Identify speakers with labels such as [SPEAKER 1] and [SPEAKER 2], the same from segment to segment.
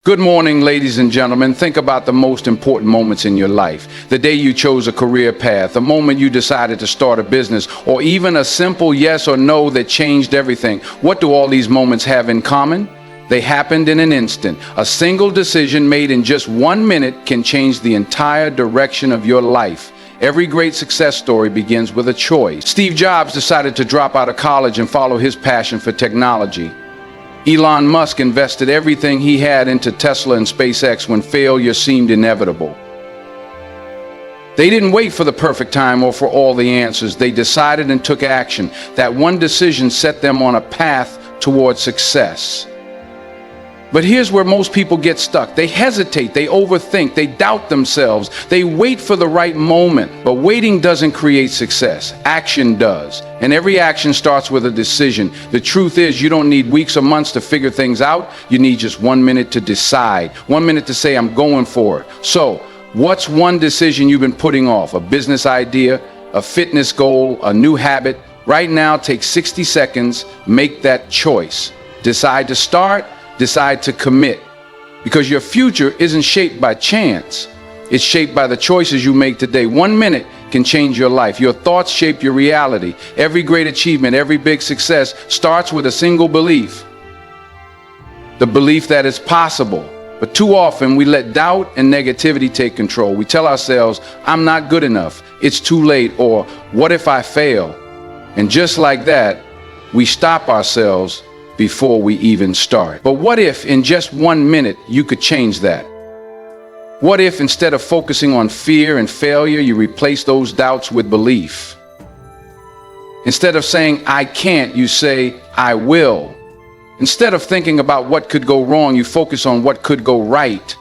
[SPEAKER 1] Good morning, ladies and gentlemen. Think about the most important moments in your life. The day you chose a career path, the moment you decided to start a business, or even a simple yes or no that changed everything. What do all these moments have in common? They happened in an instant. A single decision made in just 1 minute can change the entire direction of your life. Every great success story begins with a choice. Steve Jobs decided to drop out of college and follow his passion for technology. Elon Musk invested everything he had into Tesla and SpaceX when failure seemed inevitable. They didn't wait for the perfect time or for all the answers. They decided and took action. That one decision set them on a path towards success. But here's where most people get stuck. They hesitate, they overthink, they doubt themselves, they wait for the right moment. But waiting doesn't create success. Action does. And every action starts with a decision. The truth is, you don't need weeks or months to figure things out. You need just 1 minute to decide. 1 minute to say, I'm going for it. So, what's one decision you've been putting off? A business idea, a fitness goal, a new habit? Right now, take 60 seconds, make that choice. Decide to start. Decide to commit, because your future isn't shaped by chance. It's shaped by the choices you make today. 1 minute can change your life. Your thoughts shape your reality. Every great achievement, every big success starts with a single belief. The belief that it's possible. But too often we let doubt and negativity take control. We tell ourselves, I'm not good enough, it's too late, or what if I fail? And just like that, we stop ourselves before we even start. But what if in just 1 minute you could change that? What if instead of focusing on fear and failure, you replace those doubts with belief? Instead of saying, I can't, you say, I will. Instead of thinking about what could go wrong, you focus on what could go right.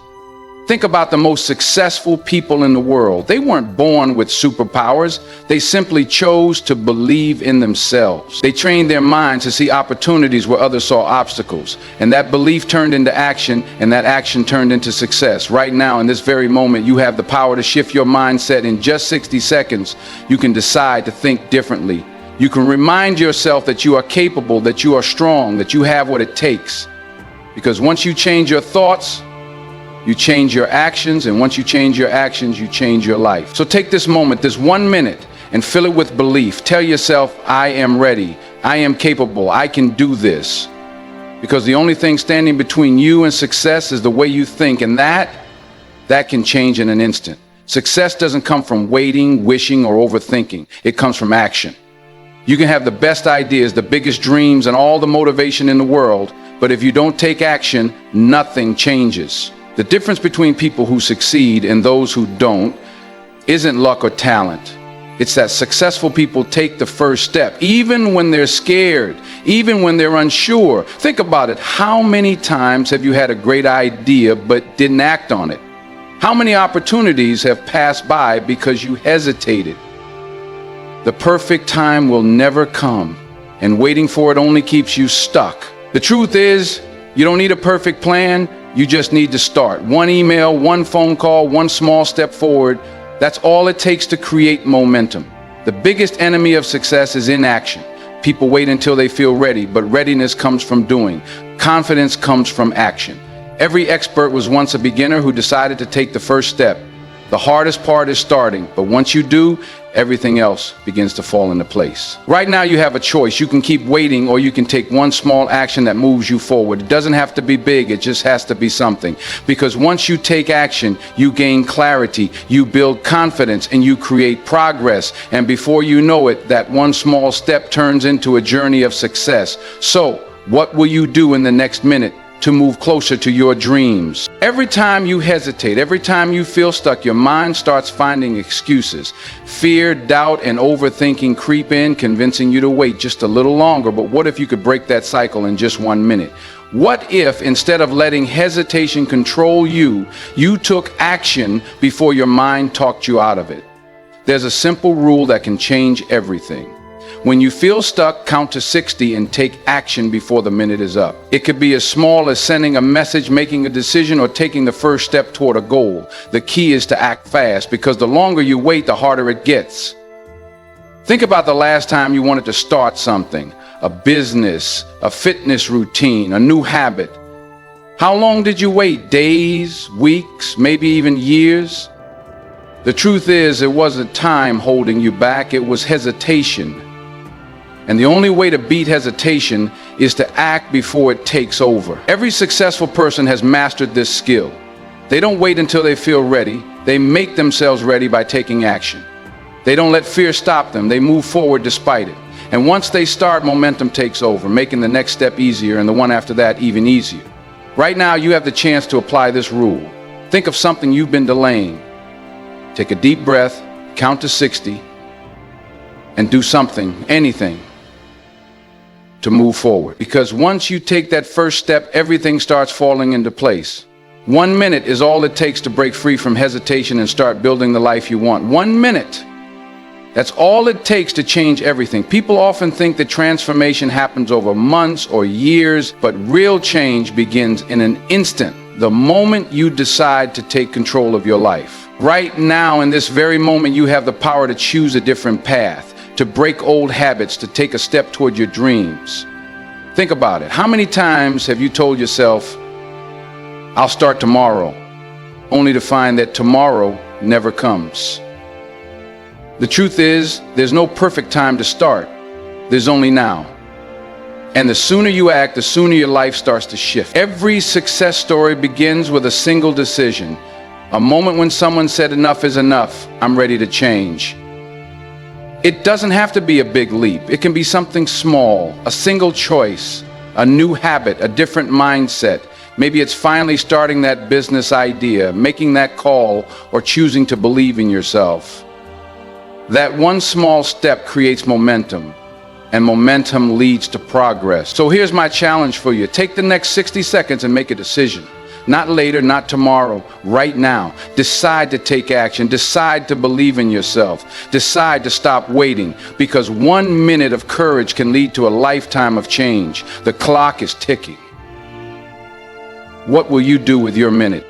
[SPEAKER 1] Think about the most successful people in the world. They weren't born with superpowers. They simply chose to believe in themselves. They trained their mind to see opportunities where others saw obstacles. And that belief turned into action, and that action turned into success. Right now, in this very moment, you have the power to shift your mindset. In just 60 seconds, you can decide to think differently. You can remind yourself that you are capable, that you are strong, that you have what it takes. Because once you change your thoughts, you change your actions, and once you change your actions, you change your life. So take this moment, this 1 minute, and fill it with belief. Tell yourself, I am ready, I am capable, I can do this. Because the only thing standing between you and success is the way you think, and that can change in an instant. Success doesn't come from waiting, wishing, or overthinking. It comes from action. You can have the best ideas, the biggest dreams, and all the motivation in the world, but if you don't take action, nothing changes. The difference between people who succeed and those who don't isn't luck or talent. It's that successful people take the first step, even when they're scared, even when they're unsure. Think about it. How many times have you had a great idea but didn't act on it? How many opportunities have passed by because you hesitated? The perfect time will never come, and waiting for it only keeps you stuck. The truth is, you don't need a perfect plan. You just need to start. One email, one phone call, one small step forward. That's all it takes to create momentum. The biggest enemy of success is inaction. People wait until they feel ready, but readiness comes from doing. Confidence comes from action. Every expert was once a beginner who decided to take the first step. The hardest part is starting, but once you do, everything else begins to fall into place. Right now you have a choice. You can keep waiting, or you can take one small action that moves you forward. It doesn't have to be big, it just has to be something. Because once you take action, you gain clarity, you build confidence, and you create progress. And before you know it, that one small step turns into a journey of success. So, what will you do in the next minute to move closer to your dreams? Every time you hesitate, every time you feel stuck, your mind starts finding excuses. Fear, doubt, and overthinking creep in, convincing you to wait just a little longer. But what if you could break that cycle in just 1 minute? What if, instead of letting hesitation control you, you took action before your mind talked you out of it? There's a simple rule that can change everything. When you feel stuck, count to 60 and take action before the minute is up. It could be as small as sending a message, making a decision, or taking the first step toward a goal. The key is to act fast, because the longer you wait, the harder it gets. Think about the last time you wanted to start something, a business, a fitness routine, a new habit. How long did you wait? Days, weeks, maybe even years? The truth is, it wasn't time holding you back, it was hesitation. And the only way to beat hesitation is to act before it takes over. Every successful person has mastered this skill. They don't wait until they feel ready. They make themselves ready by taking action. They don't let fear stop them. They move forward despite it. And once they start, momentum takes over, making the next step easier and the one after that even easier. Right now, you have the chance to apply this rule. Think of something you've been delaying. Take a deep breath, count to 60, and do something, anything, to move forward. Because once you take that first step, everything starts falling into place. 1 minute is all it takes to break free from hesitation and start building the life you want. 1 minute. That's all it takes to change everything. People often think that transformation happens over months or years, but real change begins in an instant, the moment you decide to take control of your life. Right now, in this very moment, you have the power to choose a different path, to break old habits, to take a step toward your dreams. Think about it. How many times have you told yourself, "I'll start tomorrow," only to find that tomorrow never comes? The truth is, there's no perfect time to start. There's only now. And the sooner you act, the sooner your life starts to shift. Every success story begins with a single decision. A moment when someone said, "Enough is enough. I'm ready to change." It doesn't have to be a big leap. It can be something small, a single choice, a new habit, a different mindset. Maybe it's finally starting that business idea, making that call, or choosing to believe in yourself. That one small step creates momentum, and momentum leads to progress. So here's my challenge for you. Take the next 60 seconds and make a decision. Not later, not tomorrow, right now. Decide to take action. Decide to believe in yourself. Decide to stop waiting, because 1 minute of courage can lead to a lifetime of change. The clock is ticking. What will you do with your minute?